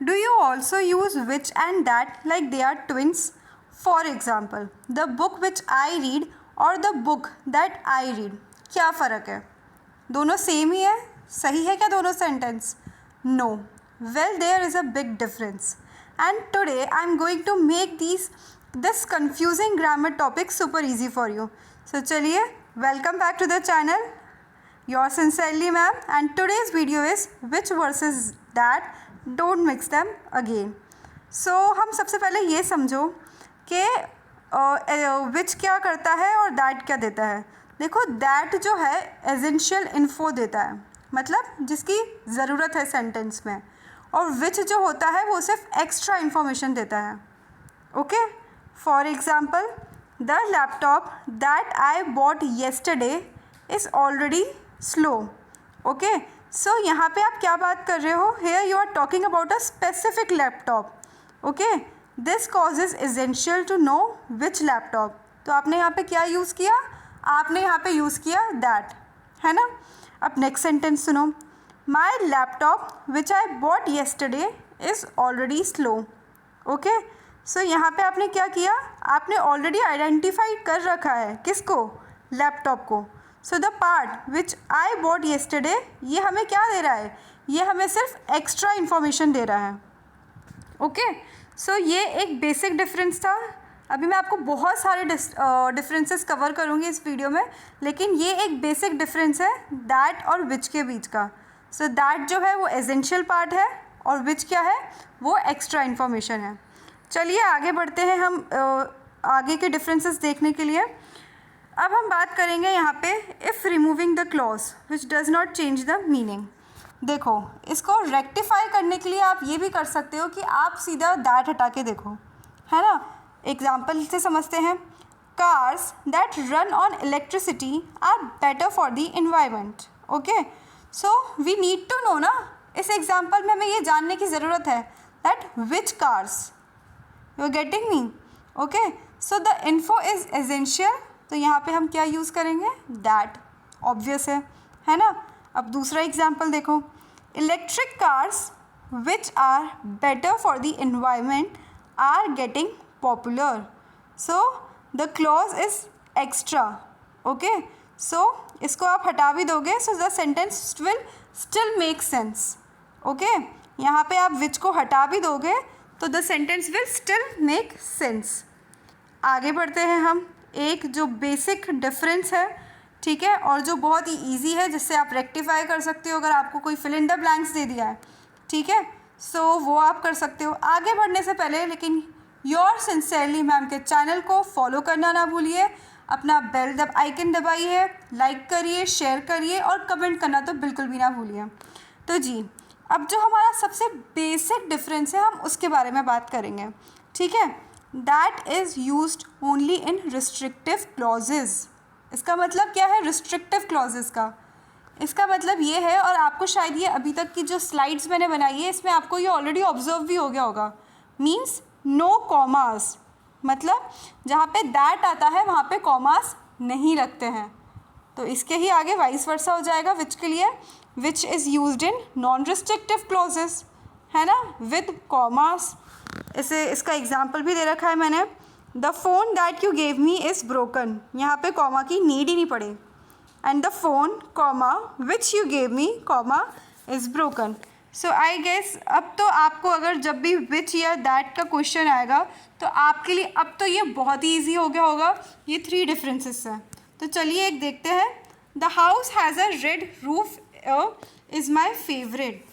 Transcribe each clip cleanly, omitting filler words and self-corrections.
Do you also use which and that like they are twins? For example, the book which I read और the book that I read. क्या फ़र्क है? दोनों same ही है? सही है क्या दोनों sentence? No. Well, there is a big difference. And today I am going to make this confusing grammar topic super easy for you. So चलिए, welcome back to the channel. Yours sincerely, ma'am. And today's video is which versus that. Don't mix them again. So हम सबसे पहले ये समझो कि विच क्या करता है और दैट क्या देता है. देखो, दैट जो है एसेंशियल इन्फो देता है, मतलब जिसकी ज़रूरत है सेंटेंस में, और विच जो होता है वो सिर्फ एक्स्ट्रा इन्फॉर्मेशन देता है. Okay, for example, the laptop that I bought yesterday is already slow. Okay, so यहाँ पे आप क्या बात कर रहे हो? Here you are talking about a specific laptop. Okay, this clause is essential to know which laptop. तो आपने यहाँ पे क्या यूज़ किया? आपने यहाँ पे यूज़ किया दैट, है ना. अब नेक्स्ट सेंटेंस सुनो. My laptop which I bought yesterday is already slow. Okay, so यहाँ पे आपने क्या किया? आपने ऑलरेडी आइडेंटिफाई कर रखा है किसको? लैपटॉप को. So the part which I bought yesterday, ये हमें क्या दे रहा है? ये हमें सिर्फ एक्स्ट्रा इन्फॉर्मेशन दे रहा है. ओके, सो ये एक बेसिक डिफरेंस था. अभी मैं आपको बहुत सारे डिफरेंसेस कवर करूँगी इस वीडियो में, लेकिन ये एक बेसिक डिफरेंस है दैट और विच के बीच का. सो दैट जो है वो एसेंशियल पार्ट है और विच क्या है? वो एक्स्ट्रा इन्फॉर्मेशन है. चलिए आगे बढ़ते हैं हम आगे के डिफरेंसेस देखने के लिए. अब हम बात करेंगे यहाँ पे if removing the clause which does not change the meaning. देखो, इसको रेक्टिफाई करने के लिए आप ये भी कर सकते हो कि आप सीधा दैट हटा के देखो, है ना. एग्जाम्पल से समझते हैं. Cars that run on electricity are better for the environment. Okay, so we need to know ना, इस एग्जाम्पल में हमें ये जानने की ज़रूरत है that which cars. You are getting me? Okay, so the info is essential. तो यहाँ पे हम क्या यूज़ करेंगे? दैट. ऑब्वियस है ना. अब दूसरा एग्जाम्पल देखो. Electric cars which are better for the environment are getting popular. So the clause is extra. Okay, so इसको आप हटा भी दोगे so the sentence will still make sense. Okay, यहाँ पे आप विच को हटा भी दोगे तो the sentence will still make sense. आगे बढ़ते हैं हम. एक जो बेसिक डिफरेंस है, ठीक है, और जो बहुत ही इजी है, जिससे आप रेक्टिफाई कर सकते हो अगर आपको कोई फिल इन द ब्लैंक्स दे दिया है, ठीक है, सो वो आप कर सकते हो. आगे बढ़ने से पहले लेकिन योर सिंसियरली मैम के चैनल को फॉलो करना ना भूलिए, अपना बेल आइकन दबाइए, लाइक करिए, शेयर करिए और कमेंट करना तो बिल्कुल भी ना भूलिए. तो जी, अब जो हमारा सबसे बेसिक डिफरेंस है हम उसके बारे में बात करेंगे, ठीक है. That is used only in restrictive clauses. इसका मतलब क्या है रिस्ट्रिक्टिव क्लॉजेज़ का? इसका मतलब ये है, और आपको शायद ये अभी तक की जो स्लाइड्स मैंने बनाई है इसमें आपको ये ऑलरेडी ऑब्जर्व भी हो गया होगा. मीन्स नो कॉमास, मतलब जहाँ पे दैट आता है वहाँ पे कॉमास नहीं लगते हैं. तो इसके ही आगे वाइस वर्सा हो जाएगा विच के लिए. Which is used in non restrictive clauses, है ना, विद कॉमास. इसका एग्जाम्पल भी दे रखा है मैंने. The phone that you gave me is broken. यहाँ पे कॉमा की नीड ही नहीं पड़े. And the phone comma which you gave me comma is broken. So I guess अब तो आपको अगर जब भी विच या दैट का क्वेश्चन आएगा तो आपके लिए अब तो ये बहुत ही ईजी हो गया होगा. ये 3 डिफरेंसेस हैं. तो चलिए एक देखते हैं. The house has a red roof is my favourite.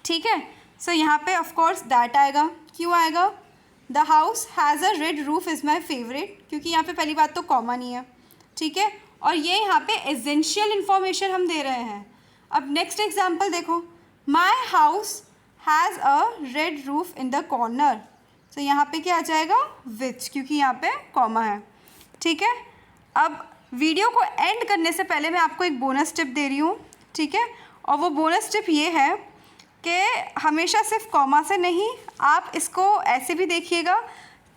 ठीक है, सो यहाँ पे ऑफकोर्स दैट आएगा. क्यों आएगा? The house has a red roof is my favourite, क्योंकि यहाँ पे पहली बात तो कॉमा नहीं है, ठीक है, और ये यहाँ पे एसेंशियल इन्फॉर्मेशन हम दे रहे हैं. अब नेक्स्ट एग्जाम्पल देखो. My house has a red roof in the corner. तो यहाँ पे क्या आ जाएगा? विच, क्योंकि यहाँ पे कॉमा है, ठीक है. अब वीडियो को एंड करने से पहले मैं आपको एक बोनस टिप दे रही हूँ, ठीक है, और वो बोनस टिप ये है कि हमेशा सिर्फ कॉमा से नहीं, आप इसको ऐसे भी देखिएगा,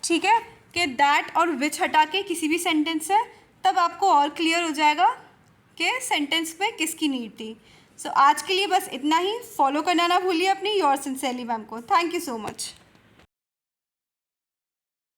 ठीक है, कि दैट और विच हटा के किसी भी सेंटेंस से, तब आपको और क्लियर हो जाएगा कि सेंटेंस में किसकी नीड थी. सो आज के लिए बस इतना ही। फॉलो करना ना भूलिए अपनी योर सिंसियरली मैम को। Thank you so much.